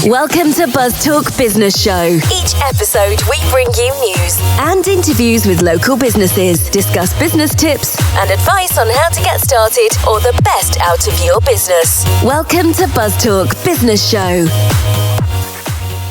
Welcome to Buzz Talk Business Show. Each episode, we bring you news and interviews with local businesses, discuss business tips and advice on how to get started or the best out of your business. Welcome to Buzz Talk Business Show.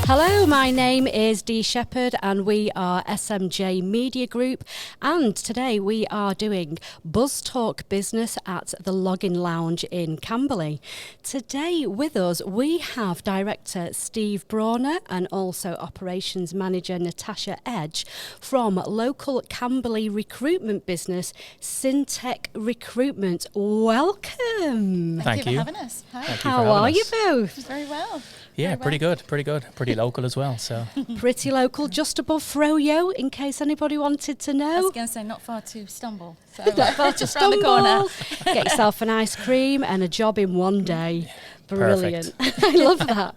Hello, my name is Dee Shepherd and we are SMJ Media Group, and today we are doing Buzz Talk Business at the Login Lounge in Camberley. Today with us we have Director Steve Brawner and also Operations Manager Natasha Edge from local Camberley recruitment business Syntech Recruitment. Welcome. Thank you for having us. Hi. How are you both? Very well. Yeah, Very pretty good. Pretty local as well. So Pretty local, just above Froyo, in case anybody wanted to know. I was going to say not far to stumble. So Not far to just round the stumble. corner. Get yourself an ice cream and a job in one day. Brilliant. I love that.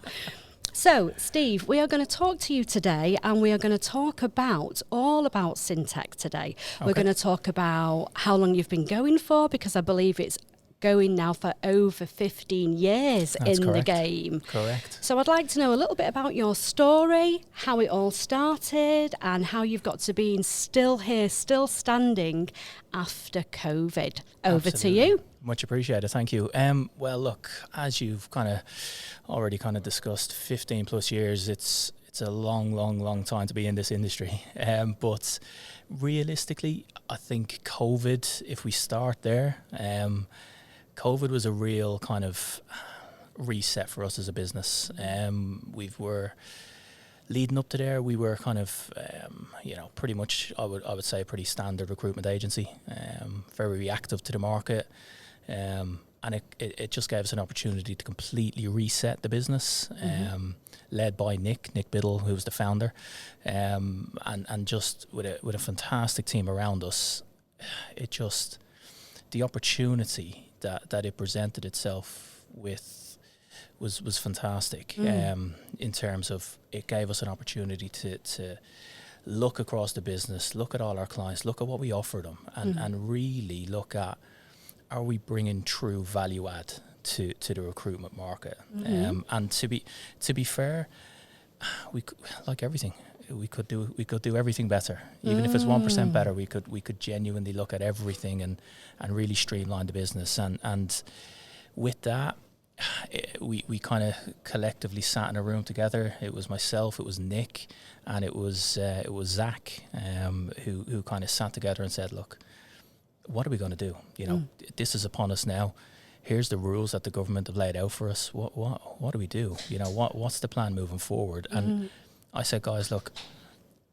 So, Steve, we are going to talk to you today and we are going to talk all about Syntech today. We're going to talk about how long you've been going for, because I believe it's going now for over 15 years That's in correct. the game. Correct. So I'd like to know a little bit about your story, how it all started, and how you've got to being still here, still standing after COVID. Over to you. Much appreciated. Thank you. Well, look, as you've already discussed, 15 plus years. It's a long time to be in this industry. But realistically, I think COVID, if we start there, COVID was a real kind of reset for us as a business. We were leading up to there. We were pretty much, I would say, a pretty standard recruitment agency. Very reactive to the market, and it just gave us an opportunity to completely reset the business. Led by Nick Biddle, who was the founder, and just with a fantastic team around us. It just, the opportunity that it presented itself with was fantastic. In terms of, it gave us an opportunity to look across the business, look at all our clients, look at what we offer them, and really look at, are we bringing true value add to the recruitment market? And to be fair, we could, like everything, we could do everything better. Even if it's 1% better, we could genuinely look at everything and really streamline the business. And with that, we kind of collectively sat in a room together. It was myself, it was Nick, and it was Zach, who kind of sat together and said, look, what are we going to do? This is upon us now. Here's the rules that the government have laid out for us. What do we do? What's the plan moving forward? And I said, guys, look,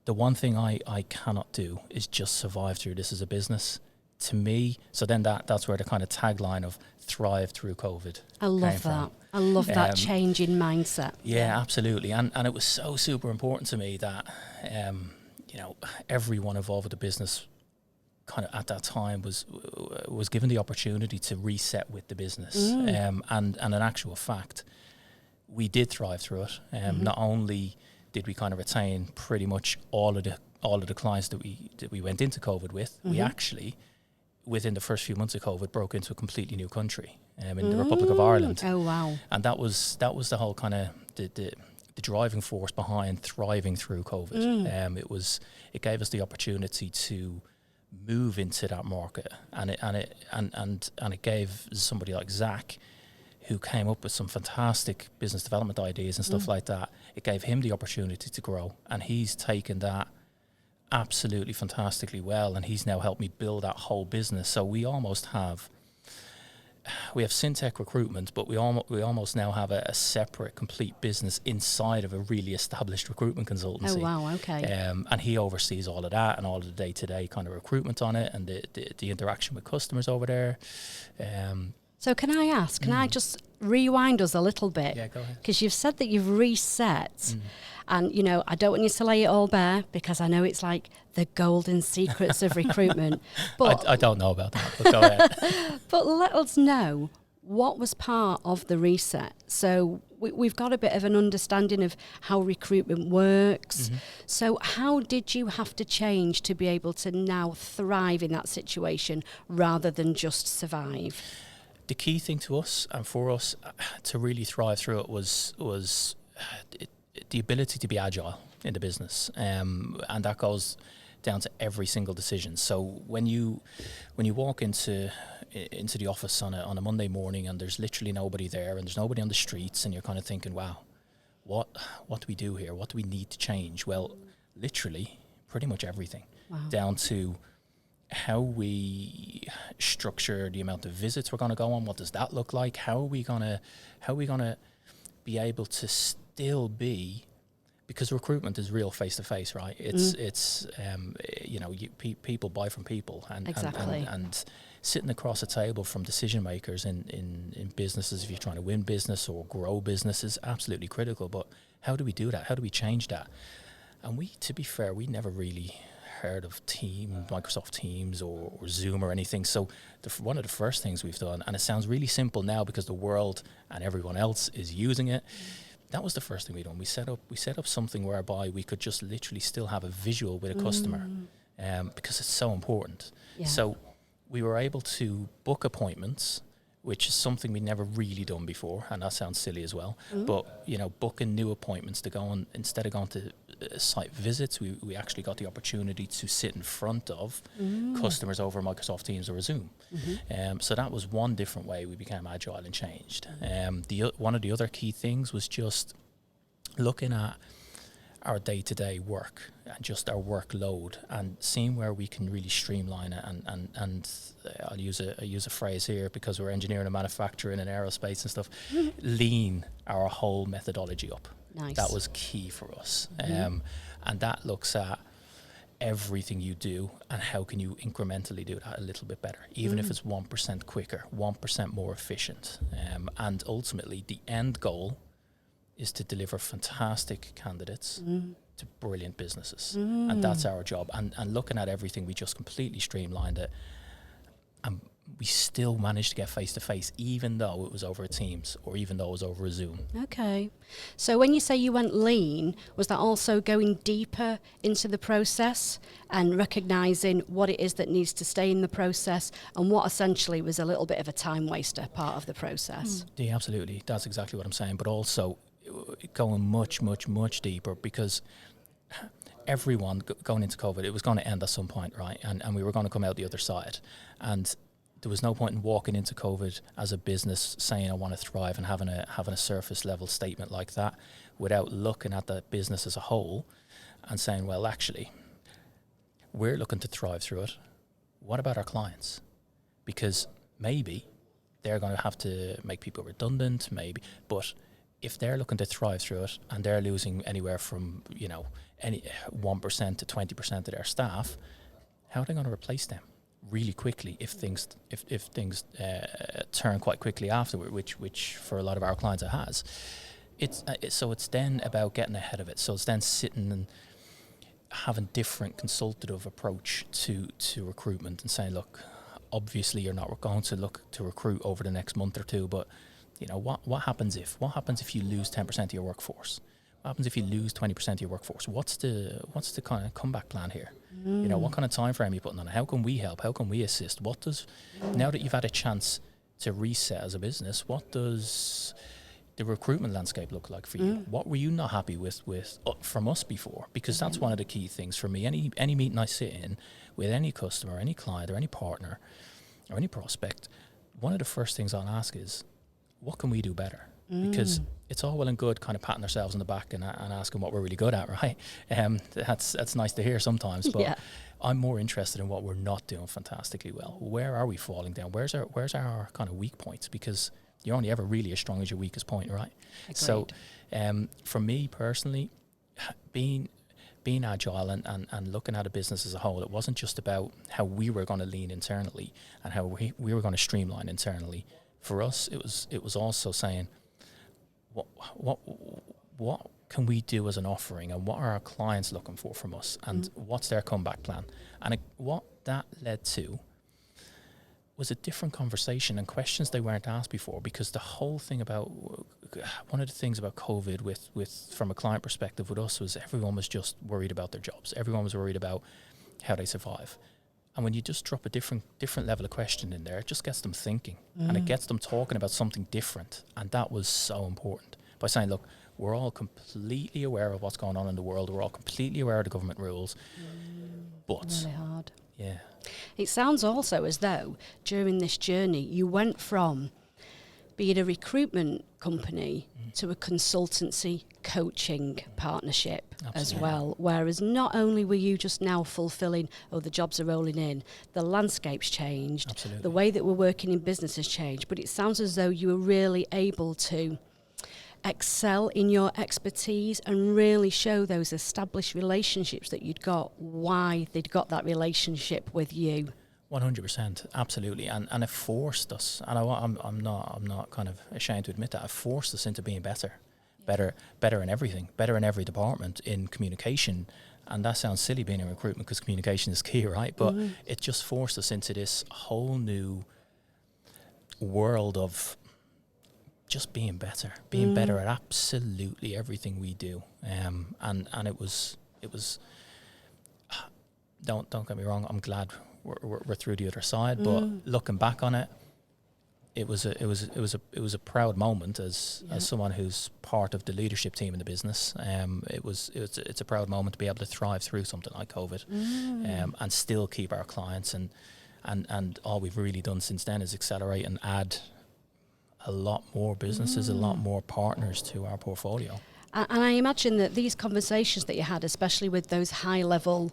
the one thing I cannot do is just survive through this as a business. To me, so then that's where the kind of tagline of thrive through COVID. I love that. From. I love that change in mindset. Yeah, absolutely. And it was so super important to me that, everyone involved with the business kind of at that time was given the opportunity to reset with the business. And in actual fact, we did thrive through it. Not only did we kind of retain pretty much all of the clients that we went into COVID with, we actually, within the first few months of COVID, broke into a completely new country, in the Republic of Ireland. Oh wow! And that was the whole kind of the driving force behind thriving through COVID. It gave us the opportunity to move into that market, and it gave somebody like Zach, who came up with some fantastic business development ideas and stuff like that. It gave him the opportunity to grow, and he's taken that absolutely fantastically well, and he's now helped me build that whole business. So we have Syntech Recruitment, but we almost now have a separate, complete business inside of a really established recruitment consultancy. Oh wow, okay. And he oversees all of that and all of the day-to-day kind of recruitment on it, and the interaction with customers over there. So can I ask, can I just rewind us a little bit? Yeah, go ahead. Because you've said that you've reset, and I don't want you to lay it all bare, because I know it's like the golden secrets of recruitment. But I don't know about that, but go ahead. But let us know, what was part of the reset? So we've got a bit of an understanding of how recruitment works. So how did you have to change to be able to now thrive in that situation rather than just survive? The key thing to us and for us to really thrive through it was the ability to be agile in the business, and that goes down to every single decision. So when you walk into the office on a Monday morning and there's literally nobody there and there's nobody on the streets, and you're kind of thinking, wow, what do we do here? What do we need to change? Well, literally pretty much everything. Wow. Down to how we structure the amount of visits we're going to go on. What does that look like? How are we gonna be able to still be, because recruitment is real face to face, right? It's people buy from people, and sitting across a table from decision makers in businesses, if you're trying to win business or grow business, is absolutely critical. But how do we do that? How do we change that? And to be fair, we never really heard of Microsoft Teams or Zoom or anything. So one of the first things we've done, and it sounds really simple now because the world and everyone else is using it, that was the first thing we done. We set up something whereby we could just literally still have a visual with a customer, because it's so important. Yeah. So we were able to book appointments, which is something we'd never really done before, and that sounds silly as well. But booking new appointments to go on, instead of going to site visits, we actually got the opportunity to sit in front of customers over Microsoft Teams or Zoom. So that was one different way we became agile and changed. One of the other key things was just looking at our day-to-day work and just our workload and seeing where we can really streamline it, and I'll use a phrase here because we're engineering and manufacturing and aerospace and stuff, lean our whole methodology up. Nice. That was key for us. And that looks at everything you do and how can you incrementally do that a little bit better, even if it's 1% quicker, 1% more efficient. And ultimately the end goal is to deliver fantastic candidates to brilliant businesses. And that's our job. And looking at everything, we just completely streamlined it. And we still managed to get face-to-face, even though it was over a Teams or even though it was over a Zoom. Okay. So when you say you went lean, was that also going deeper into the process and recognising what it is that needs to stay in the process and what essentially was a little bit of a time waster part of the process? Yeah, absolutely. That's exactly what I'm saying. But also going much, much, much deeper, because everyone going into COVID, it was going to end at some point, right? And we were going to come out the other side. And there was no point in walking into COVID as a business saying I want to thrive and having a surface level statement like that without looking at the business as a whole and saying, well, actually, we're looking to thrive through it. What about our clients? Because maybe they're going to have to make people redundant, but if they're looking to thrive through it and they're losing anywhere from, any 1% to 20% of their staff, how are they going to replace them really quickly if things turn quite quickly afterward, which for a lot of our clients it has. It's then about getting ahead of it. So it's then sitting and having different consultative approach to recruitment and saying, look, obviously you're not going to look to recruit over the next month or two, but what happens if you lose 10% of your workforce? What happens if you lose 20% of your workforce? What's the kind of comeback plan here? What kind of time frame are you putting on it? How can we help? How can we assist? Now that you've had a chance to reset as a business, what does the recruitment landscape look like for you? What were you not happy with from us before? Because that's one of the key things for me. Any meeting I sit in with any customer, any client or any partner or any prospect, one of the first things I'll ask is, what can we do better? Because it's all well and good kind of patting ourselves on the back and asking what we're really good at, right? That's nice to hear sometimes, but I'm more interested in what we're not doing fantastically well. Where are we falling down? Where's our kind of weak points? Because you're only ever really as strong as your weakest point, right? Agreed. So for me personally, being agile and looking at a business as a whole, it wasn't just about how we were going to lean internally and how we were going to streamline internally. For us, it was also saying, what can we do as an offering, and what are our clients looking for from us, and what's their comeback plan? And what that led to was a different conversation and questions they weren't asked before, because the whole thing about one of the things about COVID with from a client perspective with us was everyone was just worried about their jobs. Everyone was worried about how they survive. And when you just drop a different level of question in there, it just gets them thinking and it gets them talking about something different. And that was so important by saying, look, we're all completely aware of what's going on in the world. We're all completely aware of the government rules. But Really hard. yeah, It sounds also as though during this journey you went from being a recruitment company to a consultancy coaching partnership as well, whereas not only were you just now fulfilling, the jobs are rolling in, the landscape's changed, Absolutely. the way that we're working in business has changed, but it sounds as though you were really able to excel in your expertise and really show those established relationships that you'd got, why they'd got that relationship with you. 100%, absolutely, and it forced us, and I'm not kind of ashamed to admit that, it forced us into being better in everything, better in every department, in communication, and that sounds silly being in recruitment because communication is key, right? But it just forced us into this whole new world of just being better at absolutely everything we do, and it was. Don't get me wrong, I'm glad we're through the other side, but looking back on it, it was a proud moment as someone who's part of the leadership team in the business. It's a proud moment to be able to thrive through something like COVID, and still keep our clients, and all we've really done since then is accelerate and add a lot more businesses, a lot more partners to our portfolio. And I imagine that these conversations that you had, especially with those high-level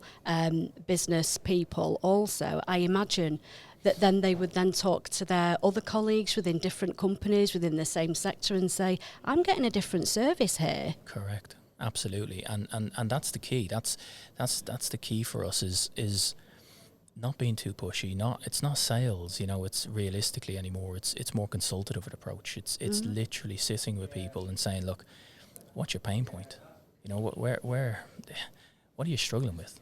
business people also, I imagine that then they would then talk to their other colleagues within different companies within the same sector and say, I'm getting a different service here. Correct. Absolutely. And that's the key. That's the key for us is not being too pushy. It's not sales, it's realistically anymore. It's more consultative approach. It's literally sitting with people and saying, look, what's your pain point? What are you struggling with?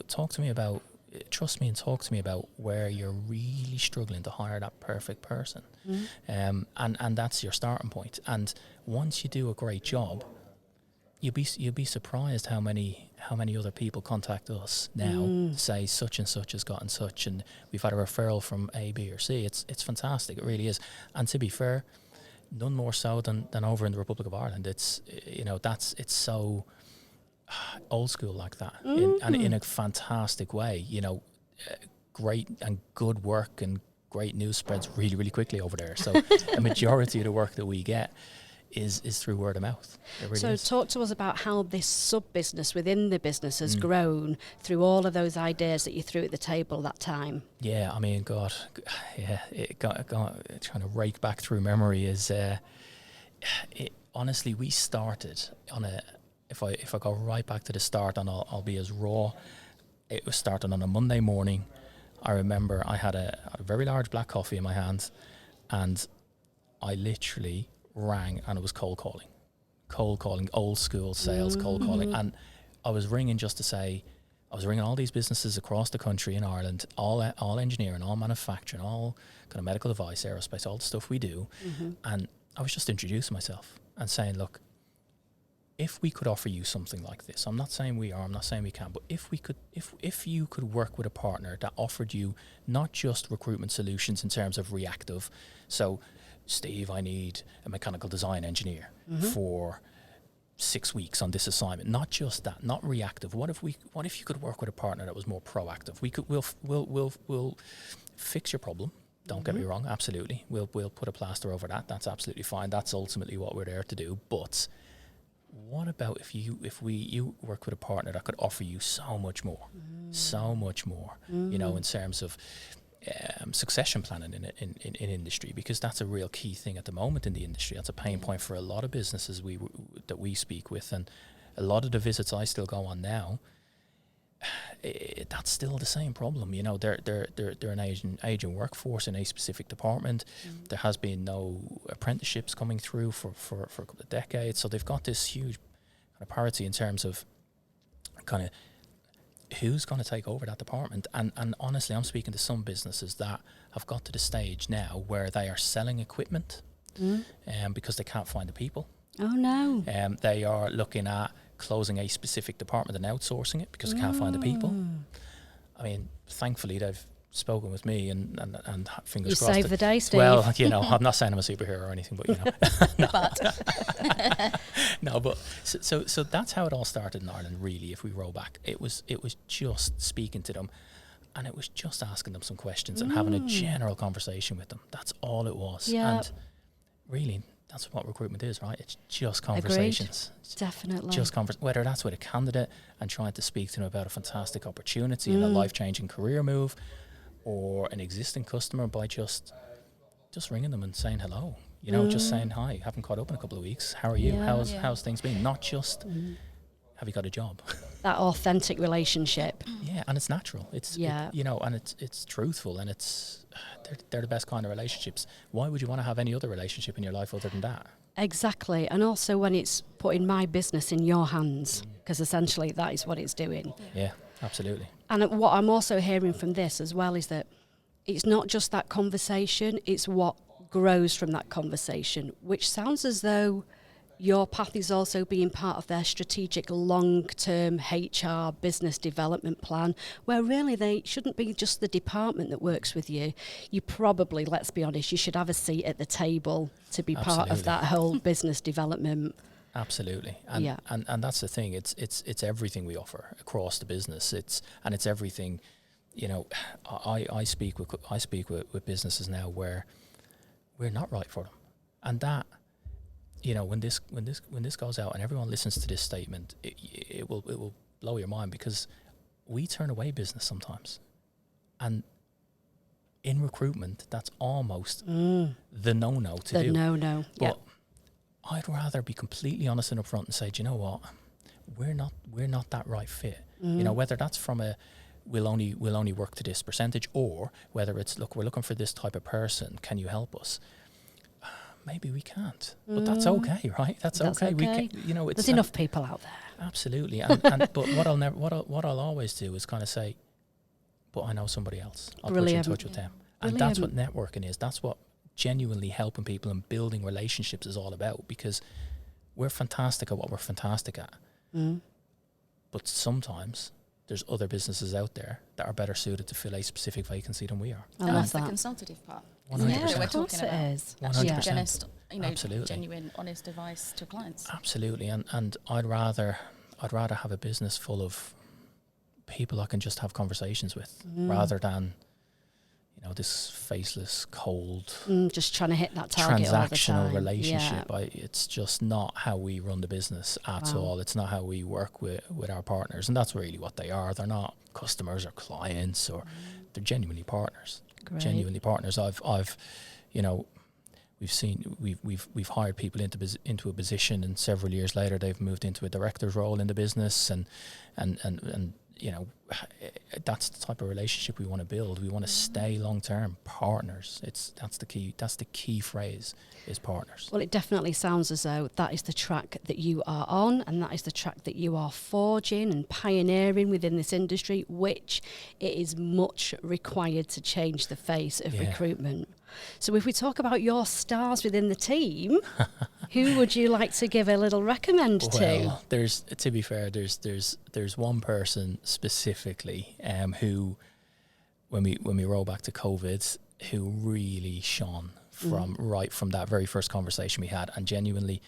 Talk to me about, trust me and talk to me about where you're really struggling to hire that perfect person. And that's your starting point. And once you do a great job, you'll be surprised how many other people contact us now to say such and such has gotten such, and we've had a referral from A, B or C. It's fantastic. It really is. And to be fair, none more so than over in the Republic of Ireland. It's so old school like that, and in a fantastic way. Great and good work and great news spreads really, really quickly over there. So a majority of the work that we get is through word of mouth. It really is. Talk to us about how this sub-business within the business has grown through all of those ideas that you threw at the table that time. Yeah, I mean, God, yeah, trying to rake back through memory is, honestly, we started on if I go right back to the start, and I'll be as raw, it was started on a Monday morning. I remember I had a very large black coffee in my hand, and I literally rang, and it was cold calling, old school sales, cold calling. And I was ringing just to say, I was ringing all these businesses across the country in Ireland, all engineering, all manufacturing, all kind of medical device, aerospace, all the stuff we do. And I was just introducing myself and saying, look, if we could offer you something like this, I'm not saying we are, I'm not saying we can, but if you could work with a partner that offered you not just recruitment solutions in terms of reactive, so Steve, I need a mechanical design engineer for 6 weeks on this assignment. Not just that, not reactive. What if you could work with a partner that was more proactive? We'll fix your problem. Don't get me wrong, absolutely. We'll put a plaster over that. That's absolutely fine. That's ultimately what we're there to do. But what about if you work with a partner that could offer you so much more, in terms of succession planning in industry, because that's a real key thing at the moment in the industry. That's a pain point for a lot of businesses that we speak with, and a lot of the visits I still go on now. That's still the same problem. They're an aging workforce in a specific department. There has been no apprenticeships coming through for a couple of decades, so they've got this huge kind of parity in terms of kind of who's going to take over that department. And honestly, I'm speaking to some businesses that have got to the stage now where they are selling equipment because they can't find the people. Oh no. They are looking at closing a specific department and outsourcing it because they can't find the people. I mean, thankfully spoken with me, and fingers You crossed. saved the day, Steve. Well, I'm not saying I'm a superhero or anything, but no. But No, but so that's how it all started in Ireland. Really, if we roll back, it was just speaking to them, and it was just asking them some questions and having a general conversation with them. That's all it was. Yeah. And really, that's what recruitment is, right? It's just conversations. Agreed. Definitely. Just whether that's with a candidate and trying to speak to them about a fantastic opportunity and a life-changing career move, or an existing customer by just ringing them and saying hello. Just saying hi. Haven't caught up in a couple of weeks. How are you? Yeah. How's things been? Not just have you got a job? That authentic relationship. Yeah, and it's natural. It's and it's truthful, and they're the best kind of relationships. Why would you want to have any other relationship in your life other than that? Exactly. And also when it's putting my business in your hands, because essentially that is what it's doing. Yeah, absolutely. And what I'm also hearing from this as well is that it's not just that conversation, it's what grows from that conversation, which sounds as though your path is also being part of their strategic long-term HR business development plan, where really they shouldn't be just the department that works with you. You probably, let's be honest, you should have a seat at the table to be part of that whole business development. Absolutely, and that's the thing. It's everything we offer across the business. It's everything. I speak with businesses now where we're not right for them, and that. When this goes out and everyone listens to this statement, it will blow your mind, because we turn away business sometimes, and in recruitment, that's almost the no to do. The no. But I'd rather be completely honest and upfront and say, do you know what, we're not that right fit. Whether that's from a we'll only work to this percentage, or whether it's, look, we're looking for this type of person. Can you help us? Maybe we can't, but that's okay, right? That's okay. We can, it's there's enough people out there. Absolutely, and but what I'll always do is kind of say, but I know somebody else. I'll put you in touch with them, and that's what networking is. That's what genuinely helping people and building relationships is all about. Because we're fantastic at what we're fantastic at, but sometimes there's other businesses out there that are better suited to fill a specific vacancy than we are. And that's the consultative part. 100%. Yeah, we're of course talking it about. is. 100%. Absolutely. Genuine, honest advice to clients. Absolutely, and I'd rather have a business full of people I can just have conversations with, rather than this faceless, cold, just trying to hit that target all the transactional time. relationship. Yeah. It's just not how we run the business at all. It's not how we work with our partners, and that's really what they are. They're not customers or clients, or they're genuinely partners. Great. Genuinely partners. I've we've hired people into a position, and several years later they've moved into a director's role in the business, and that's the type of relationship we want to build. We want to stay long-term partners. That's the key. That's the key phrase, is partners. Well, it definitely sounds as though that is the track that you are on, and that is the track that you are forging and pioneering within this industry, which it is much required to change the face of recruitment. So if we talk about your stars within the team, who would you like to give a little recommend to? Well, to be fair, there's one person specifically who, when we roll back to COVID, who really shone from that very first conversation we had, and genuinely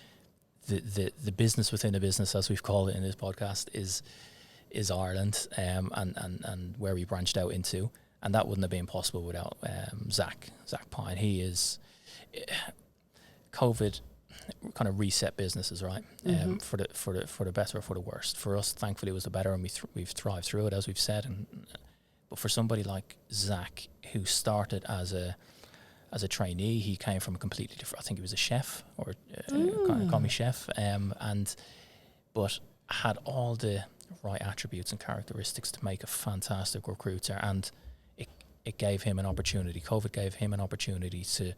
the business within a business, as we've called it in this podcast, is Ireland, and where we branched out into. And that wouldn't have been possible without Zach Pine. He is COVID kind of reset businesses, right? For the better or for the worst. For us, thankfully, it was the better, and we've thrived through it, as we've said. But for somebody like Zach, who started as a trainee, he came from a completely different. I think he was a chef, or call me chef, but had all the right attributes and characteristics to make a fantastic recruiter, and it gave him an opportunity. COVID gave him an opportunity to,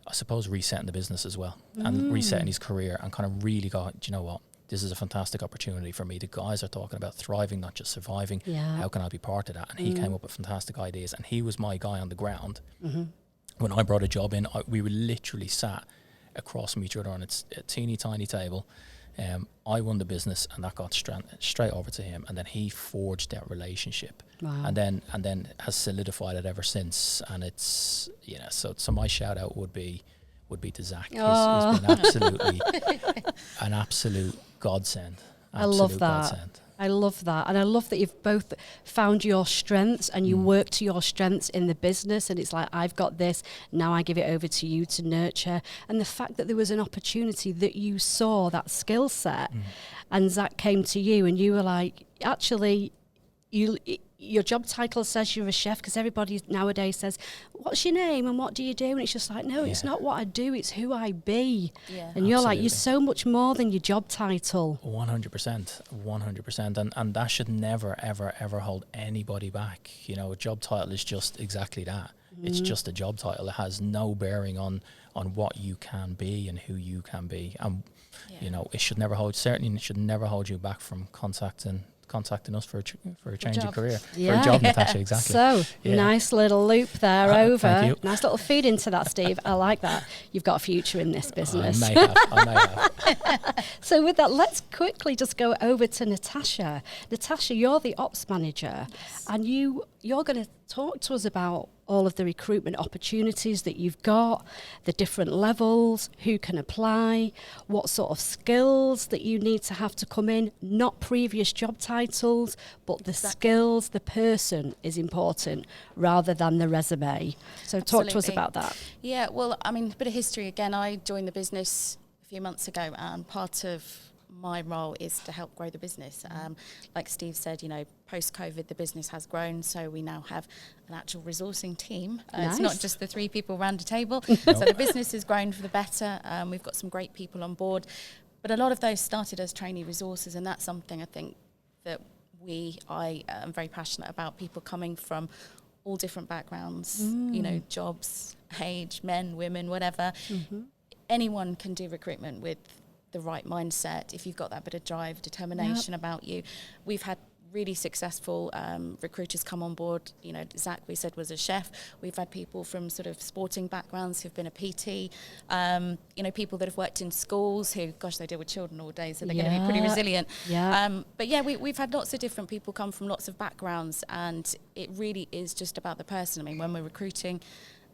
I suppose, reset in the business as well, and reset in his career, and kind of really go, do you know what? This is a fantastic opportunity for me. The guys are talking about thriving, not just surviving. Yeah. How can I be part of that? And he came up with fantastic ideas, and he was my guy on the ground. When I brought a job in, we were literally sat across from each other on a teeny tiny table, I won the business, and that got straight over to him, and then he forged that relationship, Wow. and then has solidified it ever since. And it's, you know, so my shout out would be to Zach. He's been absolutely an absolute godsend. I love that. Godsend. I love that. And I love that you've both found your strengths and you work to your strengths in the business. And it's like, I've got this, now I give it over to you to nurture. And the fact that there was an opportunity that you saw that skill set and Zach came to you and you were like, actually, your job title says you're a chef, because everybody nowadays says, what's your name and what do you do? And it's just like, no, it's not what I do, it's who I be. Yeah. And you're like, you're so much more than your job title. 100%. And that should never, ever, ever hold anybody back. You know, a job title is just exactly that. It's just a job title. It has no bearing on what you can be and who you can be. And, you know, it should never hold you back from contacting us for a change in career, for a job, Natasha, exactly. So, nice little loop there over. Thank you. Nice little feed into that, Steve. I like that. You've got a future in this business. I may have. So with that, let's quickly just go over to Natasha. Natasha, you're the ops manager, and you're going to talk to us about all of the recruitment opportunities that you've got, the different levels, who can apply, what sort of skills that you need to have to come in, not previous job titles, but the skills, the person is important rather than the resume. So talk to us about that. Yeah, well, I mean, a bit of history again. I joined the business a few months ago, and part of my role is to help grow the business. Like Steve said, you know, post-COVID, the business has grown, so we now have an actual resourcing team. It's not just the 3 people around a table. So the business has grown for the better. We've got some great people on board, but a lot of those started as trainee resources, and that's something I think that I am very passionate about, people coming from all different backgrounds, you know, jobs, age, men, women, whatever. Anyone can do recruitment with the right mindset if you've got that bit of drive, determination about you. We've had really successful recruiters come on board. You know, Zach, we said, was a chef. We've had people from sort of sporting backgrounds who've been a PT, you know, people that have worked in schools who, gosh, they deal with children all day, so they're going to be pretty resilient. But yeah, we've had lots of different people come from lots of backgrounds, and it really is just about the person. I mean, when we're recruiting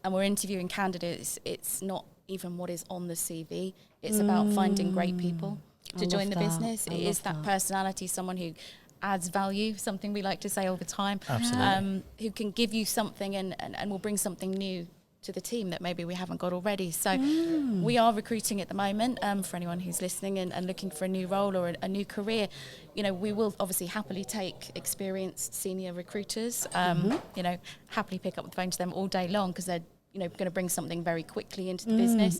and we're interviewing candidates, it's not even what is on the CV. It's about finding great people to join the business. It is that personality, someone who adds value, something we like to say all the time. Absolutely. Who can give you something and will bring something new to the team that maybe we haven't got already. So we are recruiting at the moment for anyone who's listening and looking for a new role or a new career. You know, we will obviously happily take experienced senior recruiters, you know, happily pick up the phone to them all day long, because they're, you know, going to bring something very quickly into the business.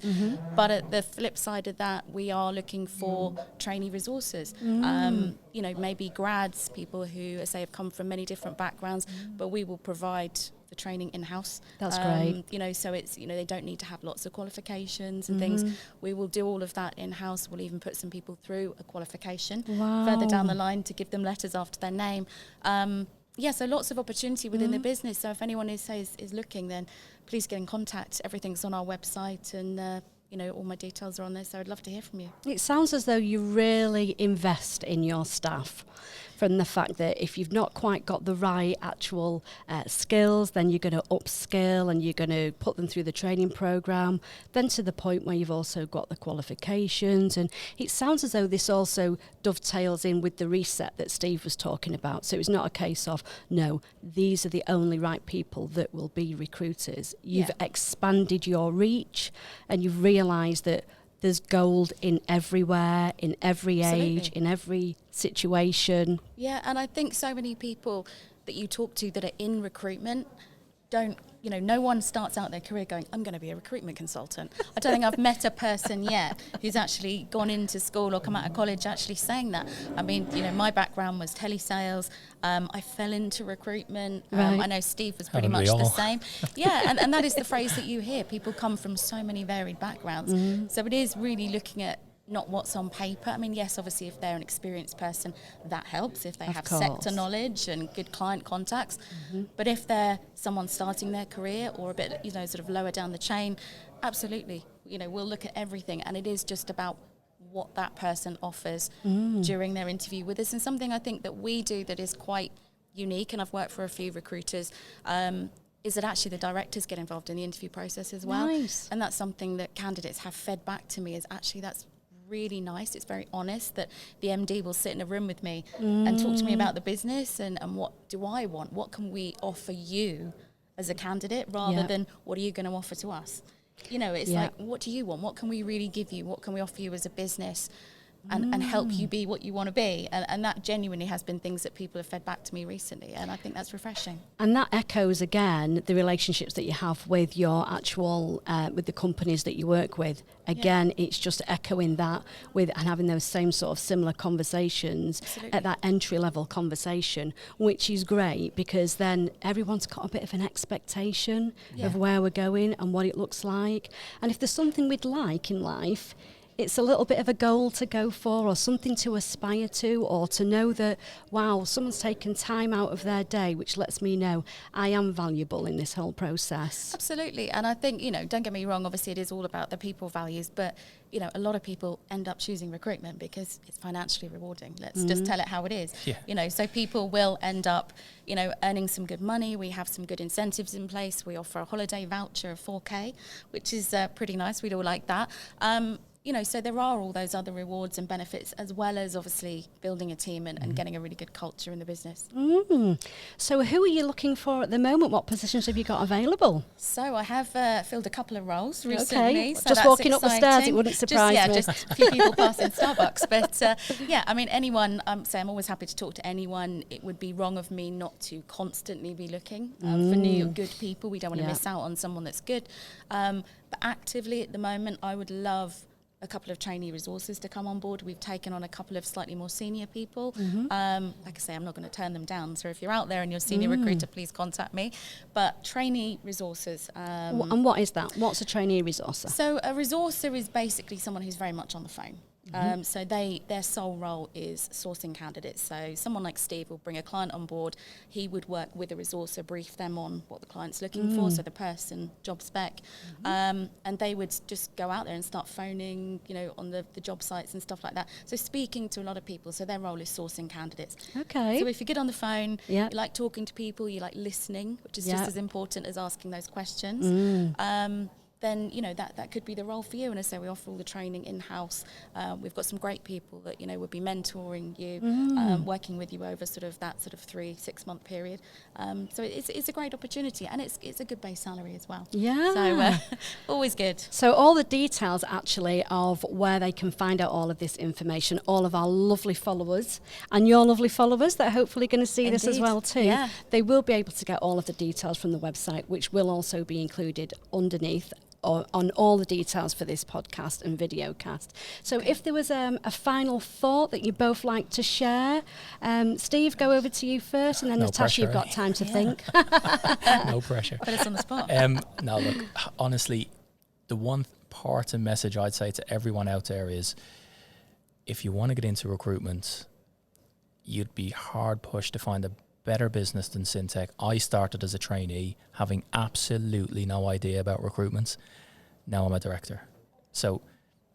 But at the flip side of that, we are looking for trainee resources. You know, maybe grads, people who, as I say, have come from many different backgrounds, but we will provide the training in-house. That's great. You know, so it's, you know, they don't need to have lots of qualifications and things. We will do all of that in-house. We'll even put some people through a qualification further down the line to give them letters after their name. Yeah, so lots of opportunity within the business. So if anyone is looking, then please get in contact. Everything's on our website, and you know, all my details are on there. So I'd love to hear from you. It sounds as though you really invest in your staff, from the fact that if you've not quite got the right actual skills, then you're going to upskill and you're going to put them through the training program, then to the point where you've also got the qualifications. And it sounds as though this also dovetails in with the reset that Steve was talking about. So it's not a case of, no, these are the only right people that will be recruiters. You've expanded your reach, and you've realised that there's gold in everywhere, in every age, in every situation. Yeah, and I think so many people that you talk to that are in recruitment don't, you know, no one starts out their career going, I'm going to be a recruitment consultant. I don't think I've met a person yet who's actually gone into school or come out of college actually saying that. I mean, you know, my background was telesales. I fell into recruitment. I know Steve was pretty much the same. Yeah, and that is the phrase that you hear. People come from so many varied backgrounds. So it is really looking at not what's on paper. I mean, yes, obviously, if they're an experienced person, that helps. If they have sector knowledge and good client contacts. But if they're someone starting their career or a bit, you know, sort of lower down the chain, absolutely. You know, we'll look at everything. And it is just about what that person offers during their interview with us. And something I think that we do that is quite unique, and I've worked for a few recruiters, is that actually the directors get involved in the interview process as well. Nice. And that's something that candidates have fed back to me, is actually that's really nice. It's very honest that the MD will sit in a room with me and talk to me about the business and what do I want? What can we offer you as a candidate, rather than what are you going to offer to us? You know, it's like, what do you want? What can we really give you? What can we offer you as a business? And help you be what you want to be. And that genuinely has been things that people have fed back to me recently, and I think that's refreshing. And that echoes, again, the relationships that you have with your actual, with the companies that you work with. Again, it's just echoing that and having those same sort of similar conversations at that entry-level conversation, which is great, because then everyone's got a bit of an expectation of where we're going and what it looks like. And if there's something we'd like in life, it's a little bit of a goal to go for, or something to aspire to, or to know that, wow, someone's taken time out of their day, which lets me know I am valuable in this whole process. Absolutely. And I think, don't get me wrong, obviously it is all about the people values, but, a lot of people end up choosing recruitment because it's financially rewarding. Let's just tell it how it is. Yeah. So people will end up, earning some good money. We have some good incentives in place. We offer a holiday voucher of 4K, which is pretty nice. We'd all like that. So there are all those other rewards and benefits, as well as obviously building a team and getting a really good culture in the business. So who are you looking for at the moment? What positions have you got available? So I have filled a couple of roles recently. Okay, so just walking up the stairs, it wouldn't surprise me. Just a few people passing Starbucks. But anyone, I'm always happy to talk to anyone. It would be wrong of me not to constantly be looking for new good people. We don't want to miss out on someone that's good. But actively at the moment, I would love a couple of trainee resources to come on board. We've taken on a couple of slightly more senior people. Like I say, I'm not going to turn them down. So if you're out there and you're a senior recruiter, please contact me. But trainee resources. And what is that? What's a trainee resourcer? So a resourcer is basically someone who's very much on the phone. So their sole role is sourcing candidates. So someone like Steve will bring a client on board. He would work with a resourcer, brief them on what the client's looking for, so the person, job spec, and they would just go out there and start phoning, on the job sites and stuff like that. So speaking to a lot of people. So their role is sourcing candidates. Okay. So if you get on the phone, you like talking to people, you like listening, which is just as important as asking those questions. Then that could be the role for you. And as I say, we offer all the training in-house. We've got some great people that would be mentoring you, working with you over that 3-6 month period. So it's a great opportunity, and it's a good base salary as well. Yeah. So always good. So all the details actually of where they can find out all of this information, all of our lovely followers and your lovely followers that are hopefully going to see this as well too. Yeah. They will be able to get all of the details from the website, which will also be included underneath on all the details for this podcast and video cast. So if there was a final thought that you both like to share, Steve, go over to you first, and then Natasha, pressure, you've got time to think. No pressure. Put us on the spot. No, look, honestly, the one part and message I'd say to everyone out there is, if you want to get into recruitment, you'd be hard pushed to find a better business than Syntech. I started as a trainee, having absolutely no idea about recruitment. Now I'm a director. So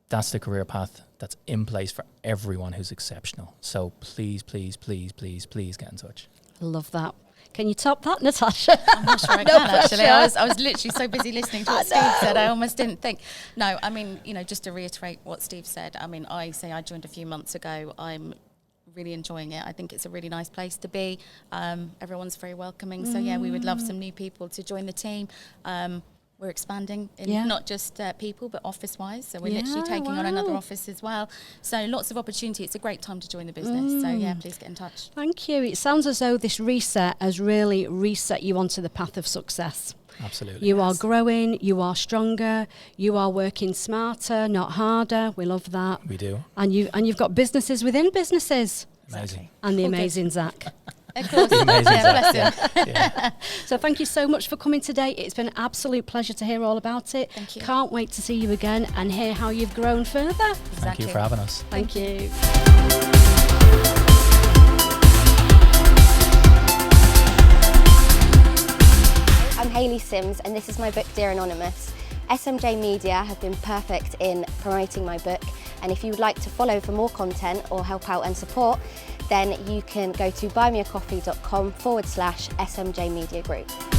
that's the career path that's in place for everyone who's exceptional. So please, please, please, please, please get in touch. I love that. Can you top that, Natasha? I'm not sure I can, actually. I was literally so busy listening to what Steve said, I almost didn't think. No, just to reiterate what Steve said, I joined a few months ago. I'm really enjoying it. I think it's a really nice place to be. Everyone's very welcoming. So we would love some new people to join the team. We're expanding in not just people, but office-wise. So we're literally taking on another office as well. So lots of opportunity. It's a great time to join the business. So please get in touch. Thank you. It sounds as though this reset has really reset you onto the path of success. Absolutely. You are growing, you are stronger, you are working smarter, not harder. We love that. We do. And you've got businesses within businesses. Amazing. And the amazing Zach. Of course. The amazing Zach. Bless Yeah. So thank you so much for coming today. It's been an absolute pleasure to hear all about it. Thank you. Can't wait to see you again and hear how you've grown further. Thank you for having us. Thank you. I'm Hayley Sims, and this is my book Dear Anonymous. SMJ Media have been perfect in promoting my book, And if you would like to follow for more content or help out and support, then you can go to buymeacoffee.com/SMJ Media Group.